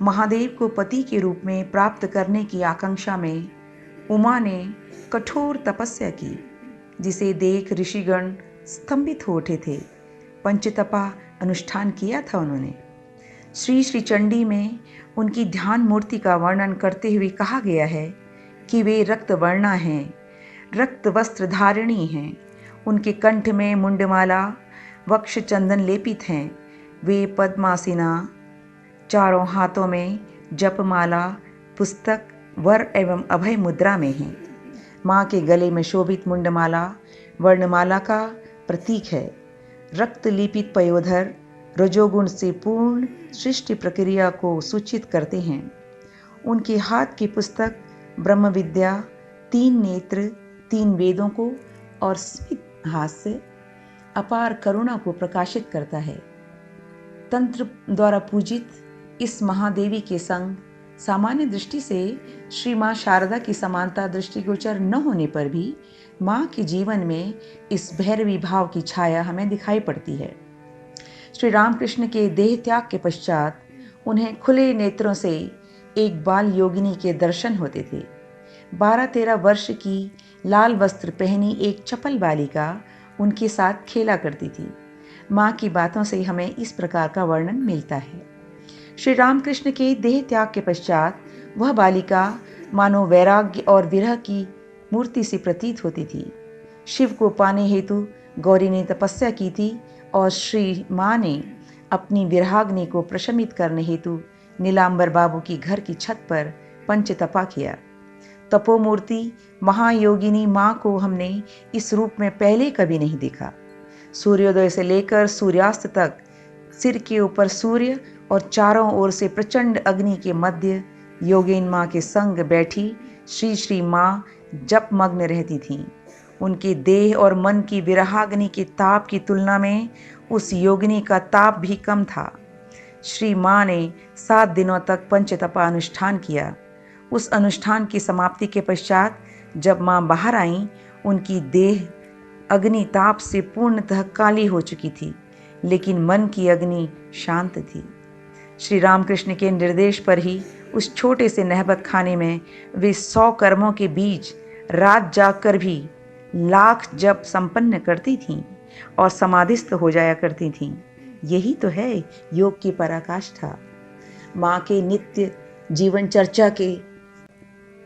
महादेव को पति के रूप में प्राप्त करने की आकांक्षा में उमा ने कठोर तपस्या की, जिसे देख ऋषिगण स्तंभित हो उठे थे। पंचतपा अनुष्ठान किया था उन्होंने। श्री श्री चंडी में उनकी ध्यान मूर्ति का वर्णन करते हुए कहा गया है कि वे रक्त वर्णा हैं, रक्त वस्त्र धारिणी हैं। उनके कंठ में मुंडमाला, वक्ष चंदन लेपित हैं। वे पद्मासीना, चारों हाथों में जपमाला, पुस्तक, वर एवं अभय मुद्रा में हैं। माँ के गले में शोभित मुंडमाला वर्णमाला का प्रतीक है। रक्त लिपित पयोधर रजोगुण से पूर्ण सृष्टि प्रक्रिया को सूचित करते हैं। उनके हाथ की पुस्तक ब्रह्म विद्या, 3 नेत्र, 3 वेदों को और स्मित हास्य अपार करुणा को प्रकाशित करता है। तंत्र द्वारा पूजित इस महादेवी के संग सामान्य दृष्टि से श्री माँ शारदा की समानता दृष्टिगोचर न होने पर भी माँ के जीवन में इस भैरवी भाव की छाया हमें दिखाई पड़ती है। श्री रामकृष्ण के देह त्याग के पश्चात उन्हें खुले नेत्रों से एक बाल योगिनी के दर्शन होते थे। 12-13 वर्ष की लाल वस्त्र पहनी एक चपल बालिका उनके साथ खेला करती थी। माँ की बातों से हमें इस प्रकार का वर्णन मिलता है। श्री रामकृष्ण के देह त्याग के पश्चात वह बालिका मानो वैराग्य और विरह की मूर्ति से प्रतीत होती थी। शिव को पाने हेतु गौरी ने तपस्या की थी और श्री माँ ने अपनी विरहाग्नि को प्रशमित करने हेतु नीलांबर बाबू की घर की छत पर पंचतपा किया। तपोमूर्ति महायोगिनी माँ को हमने इस रूप में पहले कभी नहीं देखा। सूर्योदय से लेकर सूर्यास्त तक सिर के ऊपर सूर्य और चारों ओर से प्रचंड अग्नि के मध्य योगिन माँ के संग बैठी श्री श्री माँ जप मग्न रहती थीं। उनके देह और मन की विरहाग्नि के ताप की तुलना में उस योगिनी का ताप भी कम था। श्री माँ ने 7 दिनों तक पंचतपा अनुष्ठान किया। उस अनुष्ठान की समाप्ति के पश्चात जब माँ बाहर आईं, उनकी देह अग्नि ताप से पूर्णतः काली हो चुकी थी, लेकिन मन की अग्नि शांत थी। श्री रामकृष्ण के निर्देश पर ही उस छोटे से नहबत खाने में वे 100 कर्मों के बीच रात जागकर भी लाख जप संपन्न करती थीं और समाधिस्थ हो जाया करती थीं। यही तो है योग की पराकाष्ठा। माँ के नित्य जीवन चर्चा के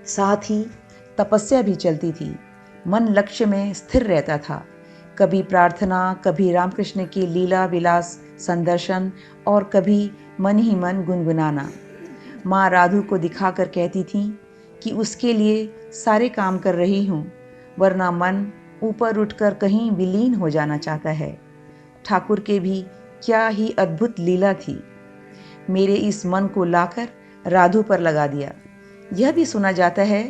साथ ही तपस्या भी चलती थी। मन लक्ष्य में स्थिर रहता था। कभी प्रार्थना, कभी रामकृष्ण की लीला विलास संदर्शन और कभी मन ही मन गुनगुनाना। माँ राधु को दिखाकर कहती थीं कि उसके लिए सारे काम कर रही हूँ, वरना मन ऊपर उठकर कहीं विलीन हो जाना चाहता है। ठाकुर के भी क्या ही अद्भुत लीला थी। मेरे इस मन को लाकर राधु पर लगा दिया। यह भी सुना जाता है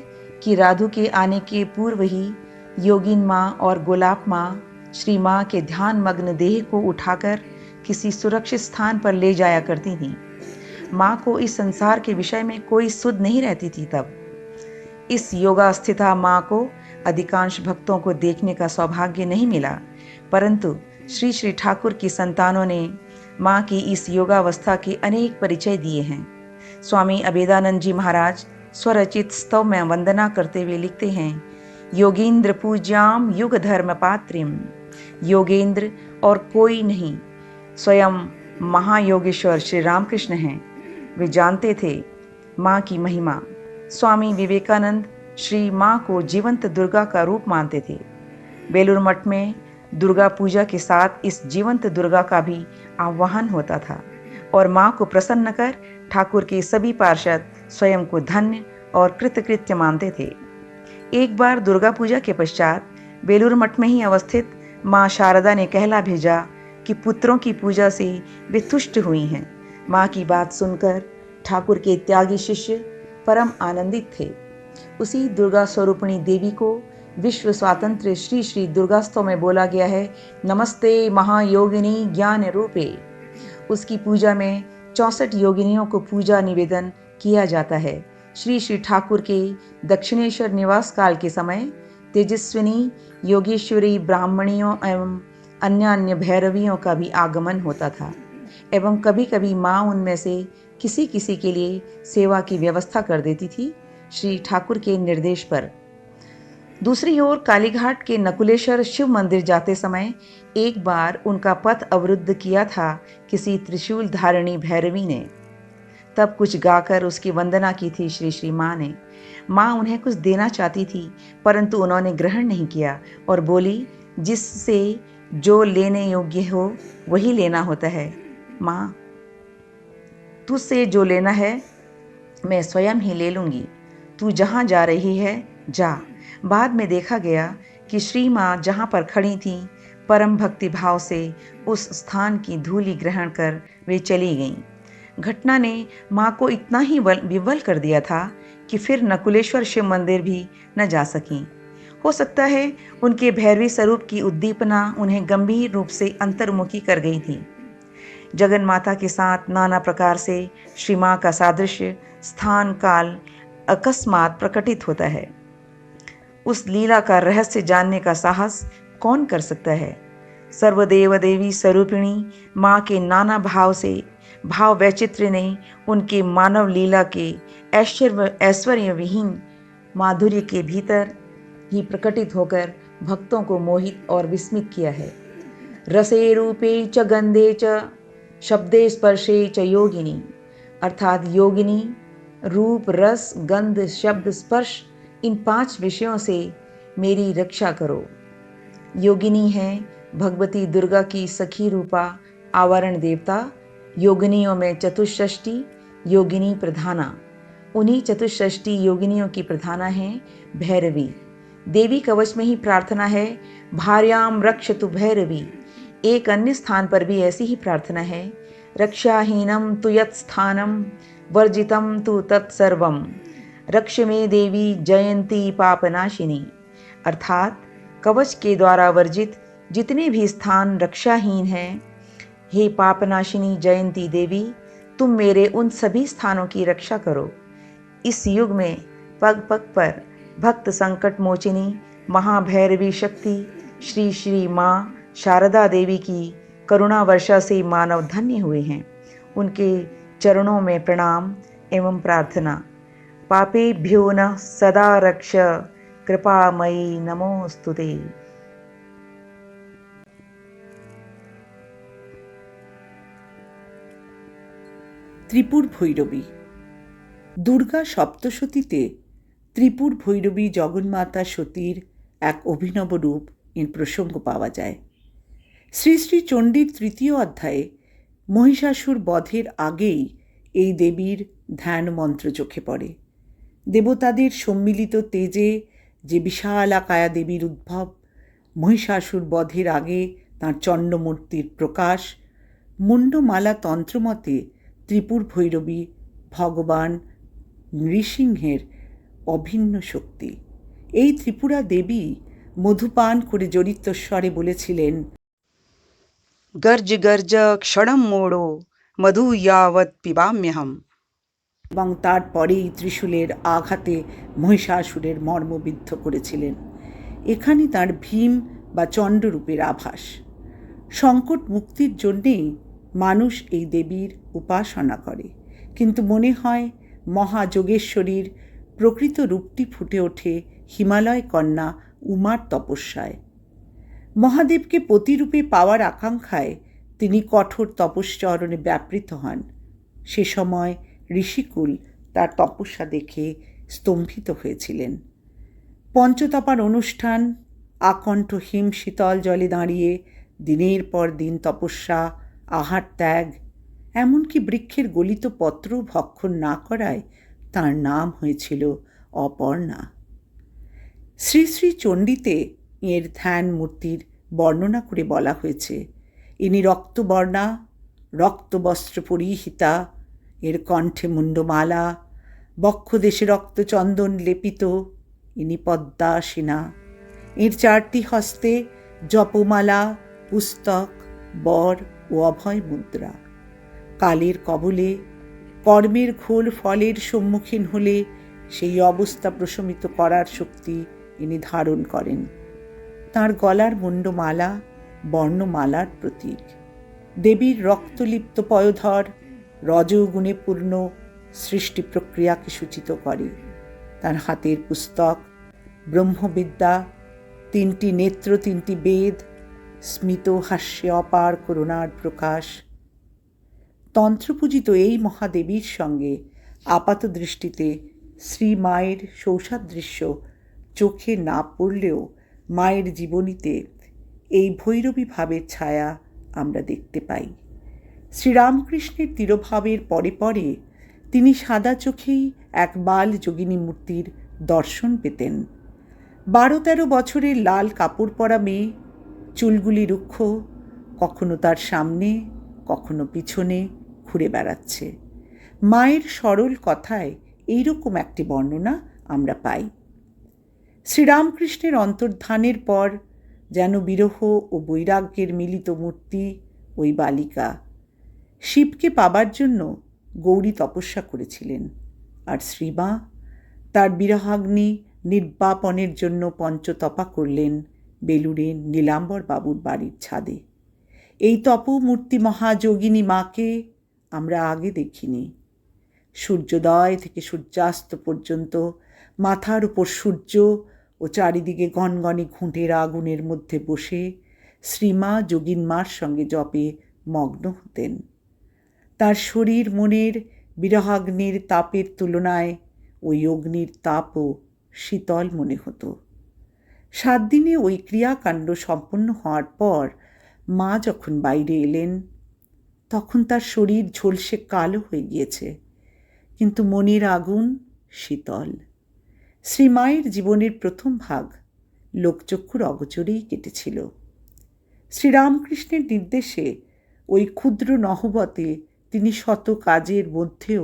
कि राधु के आने के पूर्व ही योगिन माँ और गोलाब माँ श्री माँ के ध्यान मग्न देह को उठाकर किसी सुरक्षित स्थान पर ले जाया करती थीं। माँ को इस संसार के विषय में कोई सुध नहीं रहती थी तब। इस योगास्थिता माँ को अधिकांश भक्तों को देखने का सौभाग्य नहीं मिला, परंतु श्री श्री ठाकुर की संतानों ने माँ की इस योगावस्था के अनेक परिचय दिए हैं। स्वामी अभेदानंद जी महाराज स्वरचित स्तव में वंदना करते हुए लिखते हैं, योगेंद्र पूज्याम युग धर्म पात्रिम। योगेंद्र और कोई नहीं, स्वयं महायोगेश्वर श्री रामकृष्ण हैं। वे जानते थे माँ की महिमा। स्वामी विवेकानंद श्री माँ को जीवंत दुर्गा का रूप मानते थे। बेलूर मठ में दुर्गा पूजा के साथ इस जीवंत दुर्गा का भी आह्वान होता था और माँ को प्रसन्न कर ठाकुर के सभी पार्षद स्वयं को धन्य और कृतकृत्य मानते थे। एक बार दुर्गा पूजा के पश्चात बेलूर मठ में ही अवस्थित माँ शारदा ने कहला भेजा कि पुत्रों की पूजा से वे तुष्ट हुई हैं। माँ की बात सुनकर ठाकुर के त्यागी शिष्य परम आनंदित थे। उसी दुर्गा स्वरूपिणी देवी को विश्व स्वातंत्र्य श्री श्री दुर्गास्तव में बोला गया है, नमस्ते महायोगिनी ज्ञान रूपे। उसकी पूजा में 64 योगिनियों को पूजा निवेदन किया जाता है। श्री श्री ठाकुर के दक्षिणेश्वर निवास काल के समय तेजस्विनी योगेश्वरी ब्राह्मणियों एवं अन्य भैरवियों का भी आगमन होता था एवं कभी कभी माँ उनमें से किसी किसी के लिए सेवा की व्यवस्था कर देती थी, श्री ठाकुर के निर्देश पर। दूसरी ओर कालीघाट के नकुलेश्वर शिव मंदिर जाते समय एक बार उनका पथ अवरुद्ध किया था किसी त्रिशूल धारिणी भैरवी ने। तब कुछ गाकर उसकी वंदना की थी श्री श्री माँ ने। माँ उन्हें कुछ देना चाहती थी, परंतु उन्होंने ग्रहण नहीं किया और बोली, जिससे जो लेने योग्य हो वही लेना होता है। माँ, तुझसे जो लेना है मैं स्वयं ही ले लूँगी, तू जहाँ जा रही है जा। बाद में देखा गया कि श्री माँ जहाँ पर खड़ी थीं, परम भक्ति भाव से उस स्थान की धूलि ग्रहण कर वे चली गईं। घटना ने माँ को इतना ही विवल कर दिया था कि फिर नकुलेश्वर शिव मंदिर भी न जा सकीं। हो सकता है उनके भैरवी स्वरूप की उद्दीपना उन्हें गंभीर रूप से अंतर्मुखी कर गई थी। जगन माता के साथ नाना प्रकार से श्री माँ का सादृश्य स्थान काल अकस्मात प्रकटित होता है। उस लीला का रहस्य जानने का साहस कौन कर सकता है? सर्वदेव देवी स्वरूपिणी माँ के नाना भाव से भाव वैचित्र्य ने उनके मानव लीला के ऐश्वर्य विहीन माधुर्य के भीतर ही प्रकटित होकर भक्तों को मोहित और विस्मित किया है। रसे रूपे च गंधे च शब्दे स्पर्शे च योगिनी, अर्थात योगिनी रूप, रस, गंध, शब्द, स्पर्श, इन 5 विषयों से मेरी रक्षा करो। योगिनी है भगवती दुर्गा की सखी रूपा आवरण देवता। योगिनियों में चतुष्षष्टि योगिनी प्रधाना। उन्हीं चतुष्षष्टि योगिनियों की प्रधाना है भैरवी। देवी कवच में ही प्रार्थना है, भार्याम रक्षतु भैरवी। एक अन्य स्थान पर भी ऐसी ही प्रार्थना है, रक्षाहीनम तु यत् स्थानम वर्जितम तु तत्सर्वम रक्ष में देवी जयंती पापनाशिनी। अर्थात कवच के द्वारा वर्जित जितने भी स्थान रक्षाहीन हैं, हे पापनाशिनी जयंती देवी, तुम मेरे उन सभी स्थानों की रक्षा करो। इस युग में पग पग पर भक्त संकट मोचिनी महाभैरवी शक्ति श्री श्री माँ शारदा देवी की करुणा वर्षा से मानव धन्य हुए हैं। उनके चरणों में प्रणाम एवं प्रार्थना। पापेभ्यो न सदा रक्ष कृपामयी नमोस्तुते। ত্রিপুর ভৈরবী। দুর্গা সপ্তশতীতে ত্রিপুর ভৈরবী জগন্মাতা সতীর এক অভিনব রূপ এর প্রসঙ্গ পাওয়া যায়। শ্রী শ্রী চণ্ডীর ৩য় অধ্যায়ে মহিষাসুর বধের আগেই এই দেবীর ধ্যান মন্ত্র চোখে পড়ে। দেবতাদের সম্মিলিত তেজে যে বিশালাকায়া দেবীর উদ্ভব, মহিষাসুর বধের আগে তাঁর চণ্ডমূর্তির প্রকাশ, মুণ্ডমালা তন্ত্রমতে ত্রিপুর ভৈরবী ভগবান নৃসিংহের অভিন্ন শক্তি। এই ত্রিপুরা দেবী মধুপান করে জড়িতস্বরে বলেছিলেন, গর্জ গর্জ ক্ষণম মোড়ো মধু ইয়াবৎ পিবাম্যহম। এবং তারপরেই ত্রিশূলের আঘাতে মহিষাসুরের মর্মবিদ্ধ করেছিলেন। এখানে তার ভীম বা চণ্ডরূপের আভাস। সংকট মুক্তির জন্যেই মানুষ এই দেবীর উপাসনা করে, কিন্তু মনে হয় মহাযোগেশ্বরীর প্রকৃত রূপটি ফুটে ওঠে হিমালয় কন্যা উমার তপস্যায়। মহাদেবকে পতিরূপে পাওয়ার আকাঙ্ক্ষায় তিনি কঠোর তপশ্চরণে ব্যাপৃত হন। সে সময় ঋষিকুল তার তপস্যা দেখে স্তম্ভিত হয়েছিলেন। পঞ্চতপার অনুষ্ঠান, আকণ্ঠ হিম শীতল জলে দাঁড়িয়ে দিনের পর দিন তপস্যা, আহার ত্যাগ, এমনকি বৃক্ষের গলিত পত্র ভক্ষণ না করায় তাঁর নাম হয়েছিল অপর্ণা। শ্রী শ্রী চণ্ডীতে এর ধ্যান মূর্তির বর্ণনা করে বলা হয়েছে, ইনি রক্তবর্ণা, রক্তবস্ত্র পরিহিতা, এর কণ্ঠে মুণ্ডমালা, বক্ষদেশে রক্তচন্দন লেপিত, ইনি পদ্মাসিনা। এর 4টি হস্তে জপমালা, পুস্তক, বর ও অভয় মুদ্রা। কালের কবলে কর্মের ঘোল ফলের সম্মুখীন হলে সেই অবস্থা প্রশমিত করার শক্তি ইনি ধারণ করেন। তাঁর গলার মুণ্ডমালা বর্ণমালার প্রতীক। দেবীর রক্তলিপ্ত পয়োধর রজগুণে পূর্ণ সৃষ্টি প্রক্রিয়াকে সূচিত করে। তার হাতের পুস্তক ব্রহ্মবিদ্যা, 3টি নেত্র, 3টি বেদ, স্মিত হাস্যে অপার করুণার প্রকাশ। তন্ত্রপূজিত এই মহাদেবীর সঙ্গে আপাত দৃষ্টিতে শ্রী মায়ের সৌসাদৃশ্য চোখে না পড়লেও মায়ের জীবনীতে এই ভৈরবী ভাবের ছায়া আমরা দেখতে পাই। শ্রীরামকৃষ্ণের তিরোভাবের পরে পরে তিনি সাদা চোখেই এক বাল যোগিনী মূর্তির দর্শন পেতেন। 12-13 বছরের লাল কাপড় পরা মেয়ে, চুলগুলি রুক্ষ, কখনো তার সামনে কখনো পিছনে ঘুরে বেড়াচ্ছে। মায়ের সরল কথায় এইরকম একটি বর্ণনা আমরা পাই। শ্রীরামকৃষ্ণের অন্তর্ধানের পর যেন বিরহ ও বৈরাগ্যের মিলিত মূর্তি ওই বালিকা। শিবকে পাবার জন্য গৌরী তপস্যা করেছিলেন, আর শ্রীমা তার বিরহাগ্নি নির্বাপনের জন্য পঞ্চতপা করলেন বেলুড়ের নীলাম্বর বাবুর বাড়ির ছাদে। এই তপমূর্তি মহাযোগিনী মাকে আমরা আগে দেখিনি। সূর্যোদয় থেকে সূর্যাস্ত পর্যন্ত মাথার উপর সূর্য ও চারিদিকে গনগনে ঘুঁটের আগুনের মধ্যে বসে শ্রীমা যোগিন মার সঙ্গে জপে মগ্ন হতেন। তার শরীর মনের বিরহাগ্নির তাপের তুলনায় ওই অগ্নির তাপও শীতল মনে হতো। 7 দিনে ওই ক্রিয়াকাণ্ড সম্পন্ন হওয়ার পর মা যখন বাইরে এলেন, তখন তার শরীর ঝলসে কালো হয়ে গিয়েছে, কিন্তু মনের আগুন শীতল। শ্রীমায়ের জীবনের প্রথম ভাগ লোকচক্ষুর অগোচরেই কেটেছিল। শ্রীরামকৃষ্ণের নির্দেশে ওই ক্ষুদ্র নহবতে তিনি শত কাজের মধ্যেও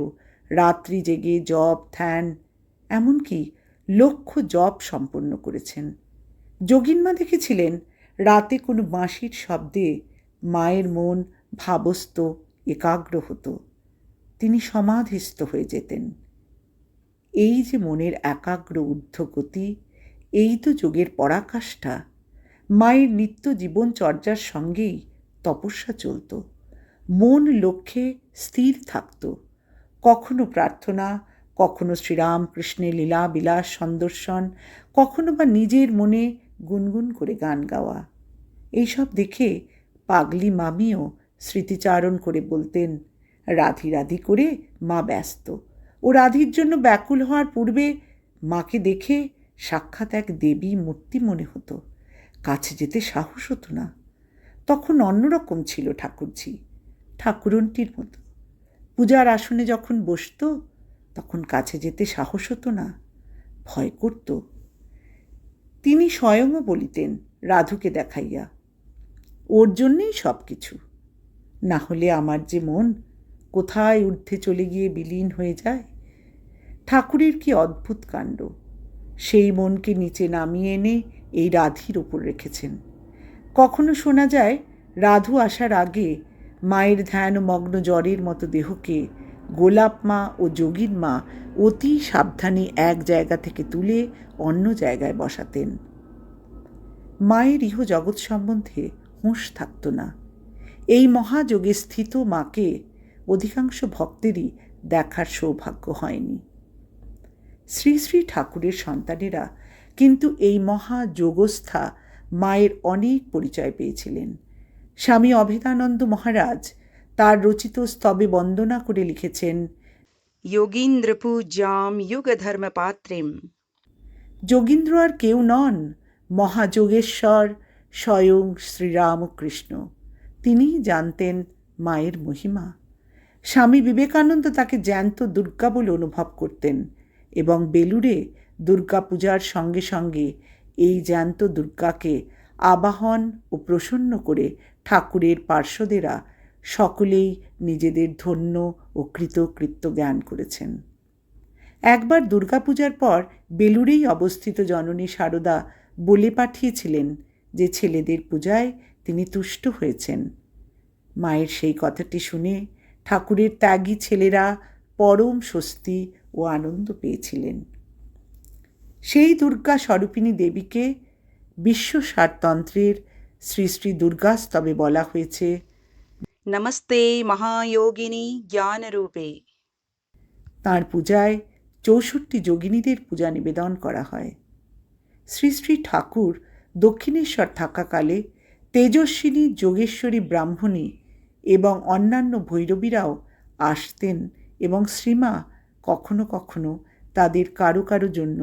রাত্রি জেগে জপ, ধ্যান, এমনকি লক্ষ জপ সম্পন্ন করেছেন। যোগিনমা দেখেছিলেন রাতে কোনো বাঁশির শব্দে মায়ের মন ভাবস্থ, একাগ্র হতো। তিনি সমাধিস্থ হয়ে যেতেন। এই যে মনের একাগ্র ঊর্ধ্বগতি, এই তো যোগের পরাকাষ্ঠা। মায়ের নিত্য জীবনচর্যার সঙ্গেই তপস্যা চলত। মন লক্ষ্যে স্থির থাকত। কখনো প্রার্থনা, কখনো শ্রীরামকৃষ্ণের লীলা বিলাস সন্দর্শন, কখনো বা নিজের মনে গুনগুন করে গান গাওয়া। এইসব দেখে পাগলি মামিও স্মৃতিচারণ করে বলতেন, রাধি রাধি করে মা ব্যস্ত। ও রাধির জন্য ব্যাকুল হওয়ার পূর্বে মাকে দেখে সাক্ষাৎ এক দেবী মূর্তি মনে হতো। কাছে যেতে সাহস হতো না। তখন অন্যরকম ছিল ঠাকুরজি, ঠাকুরনটির মতো। পূজার আসনে যখন বসত, তখন কাছে যেতে সাহস হতো না, ভয় করত। তিনি স্বয়ংও বলিতেন রাধুকে দেখাইয়া, ওর জন্যেই সব কিছু, না হলে আমার যে মন কোথায় ঊর্ধ্বে চলে গিয়ে বিলীন হয়ে যায়। ঠাকুরের কি অদ্ভুত কাণ্ড! সেই মনকে নিচে নামিয়ে এনে এই রাধির ওপর রেখেছেন। কখনো শোনা যায় রাধু আসার আগে মায়ের ধ্যান মগ্ন জ্বরের মতো দেহকে গোলাপ মা ও যোগীন মা অতি সাবধানে এক জায়গা থেকে তুলে অন্য জায়গায় বসাতেন। মায়ের ইহ জগৎ সম্বন্ধে হুঁশ থাকত না। এই মহাযোগে স্থিত মাকে অধিকাংশ ভক্তেরই দেখার সৌভাগ্য হয়নি। শ্রী শ্রী ঠাকুরের সন্তানেরা কিন্তু এই মহাযোগস্থা মায়ের অনেক পরিচয় পেয়েছিলেন। স্বামী অভেদানন্দ মহারাজ তার রচিত স্তবে বন্দনা করে লিখেছেন, योगीन्द्र पूज्यां युगधर्म पात्रीं। যোগীন্দ্র আর কেউ নন, মহাযোগেশ্বর স্বয়ং শ্রীরামকৃষ্ণ। তিনিই জানতেন মায়ের মহিমা। স্বামী বিবেকানন্দ তাকে জ্যান্ত দুর্গা বলে অনুভব করতেন এবং বেলুড়ে দুর্গা পূজার সঙ্গে সঙ্গে এই জ্যান্ত দুর্গাকে আবাহন ও প্রসন্ন করে ঠাকুরের পার্শ্বদেরা সকলেই নিজেদের ধন্য ও কৃতকৃত্য জ্ঞান করেছেন। একবার দুর্গাপূজার পর বেলুড়েই অবস্থিত জননী সারদা বলে পাঠিয়েছিলেন যে ছেলেদের পূজায় তিনি তুষ্ট হয়েছেন। মায়ের সেই কথাটি শুনে ঠাকুরের ত্যাগী ছেলেরা পরম স্বস্তি ও আনন্দ পেয়েছিলেন। সেই দুর্গা স্বরূপিণী দেবীকে বিশ্বসারতন্ত্রের শ্রী শ্রী দুর্গাস্তবে বলা হয়েছে, नमस्ते महायोगिनी ज्ञान रूपे। তাঁর পূজায় 64 যোগিনীদের পূজা নিবেদন করা হয়। শ্রী শ্রী ঠাকুর দক্ষিণেশ্বর থাকাকালে তেজস্বিনী যোগেশ্বরী ব্রাহ্মণী এবং অন্যান্য ভৈরবীরাও আসতেন এবং শ্রীমা কখনো কখনো তাদের কারো কারো জন্য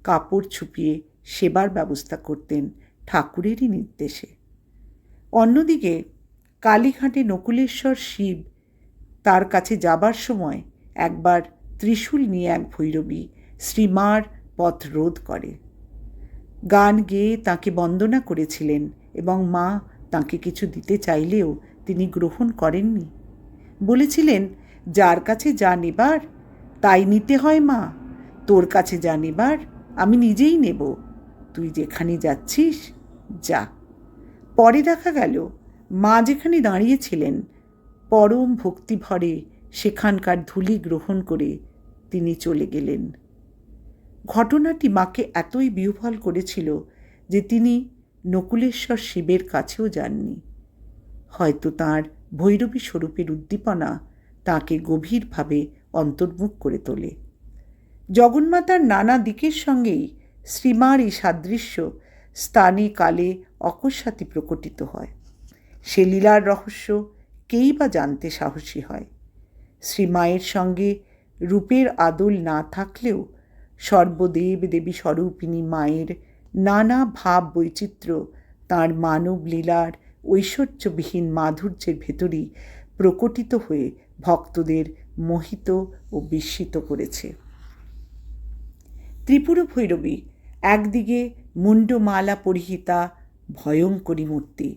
কাপড় ছুপিয়ে সেবার ব্যবস্থা করতেন ঠাকুরেরই নির্দেশে। অন্যদিকে কালীঘাটে নকুলেশ্বর শিব তার কাছে যাবার সময় একবার ত্রিশূল নিয়ে এক ভৈরবী শ্রীমার পথ রোধ করে। গান গেয়ে তাঁকে বন্দনা করেছিলেন এবং মা তাঁকে কিছু দিতে চাইলেও তিনি গ্রহণ করেননি। বলেছিলেন, যার কাছে যা নেবার তাই নিতে হয় মা, তোর কাছে যা নেবার আমি নিজেই নেব, তুই যেখানে যাচ্ছিস যা। পরে দেখা গেল মা যেখানে দাঁড়িয়েছিলেন পরম ভক্তিভরে সেখানকার ধূলি গ্রহণ করে তিনি চলে গেলেন। ঘটনাটি মাকে এতই বিহ্বল করেছিল যে তিনি নকুলেশ্বর শিবের কাছেও যাননি। হয়তো তাঁর ভৈরবী স্বরূপের উদ্দীপনা তাঁকে গভীরভাবে অন্তর্মুখ করে তোলে। জগন্মাতার নানা দিকের সঙ্গেই শ্রীমার এই সাদৃশ্য স্থানে কালে অকস্মাৎ প্রকটিত হয়। সে লীলার রহস্য কেই বা জানতে সাহসী হয়। শ্রীমায়ের সঙ্গে রূপের আদল না থাকলেও সর্বদেব দেবী স্বরূপিণী মায়ের নানা ভাব বৈচিত্র্য তাঁর মানব লীলার ঐশ্বর্যবিহীন মাধুর্যের ভেতরই প্রকটিত হয়ে ভক্তদের মোহিত ও বিস্মিত করেছে। ত্রিপুর ভৈরবী একদিকে মুন্ডমালা পরিহিতা ভয়ঙ্করী মূর্তি,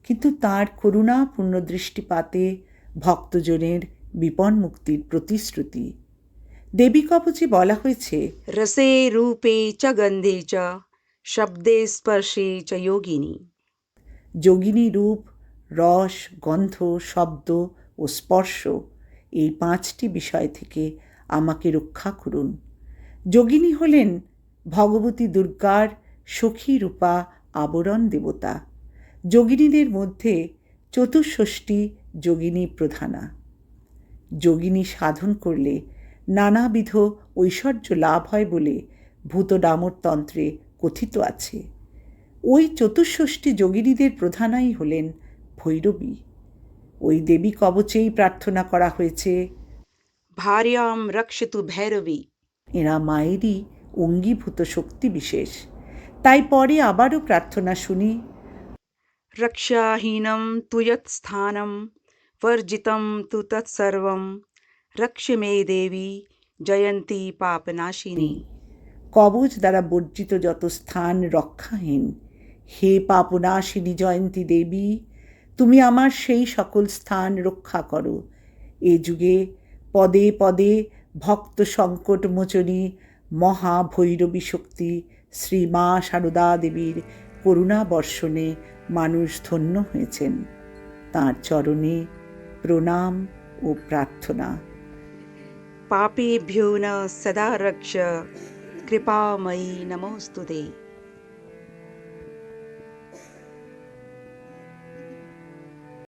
কিন্তু তাঁর করুণাপূর্ণ দৃষ্টিপাতে ভক্তজনের বিপন মুক্তির প্রতিশ্রুতি। দেবী কবচে বলা হয়েছে, रसे रूपे च गन्धे च शब्दे स्पर्शे च योगिनी। যোগিনী রূপ, রস, গন্ধ, শব্দ ও স্পর্শ এই 5টি বিষয় থেকে আমাকে রক্ষা করুন। যোগিনী হলেন ভগবতী দুর্গার সখী রূপা আবরণ দেবতা। যোগিনীদের মধ্যে চতুষ্ষষ্ঠী যোগিনী প্রধানা। যোগিনী সাধন করলে নানাবিধ ঐশ্বর্য লাভ হয় বলে ভূতডামরতন্ত্রে কথিত আছে। ওই চতুষ্ষষ্ঠী যোগিনীদের প্রধানাই হলেন ভৈরবী। ওই দেবী কবচেই প্রার্থনা করা হয়েছে, भार्यां रक्षतु भैरवी। এরা মায়েরই অঙ্গীভূত শক্তি বিশেষ। তাই পরে আবারও প্রার্থনা শুনি, रक्षाहीनं तु यत् स्थानं वर्जितं तु तत्सर्वं रक्ष मे देवी जयन्ती पापनाशिनी। কবচ দ্বারা বর্জিত যত স্থান রক্ষাহীন, হে পাপনাশিনী জয়ন্তী দেবী, তুমি আমার সেই সকল স্থান রক্ষা করো। এ যুগে পদে পদে ভক্ত সংকট মোচনী মহাভৈরবী শক্তি শ্রী মা সারদা দেবীর করুণা বর্ষণে মানুষ ধন্য হয়েছেন। তাঁর চরণে প্রণাম ও প্রার্থনা। पापेभ्यो न सदा रक्ष कृपामयी नमोस्तुते।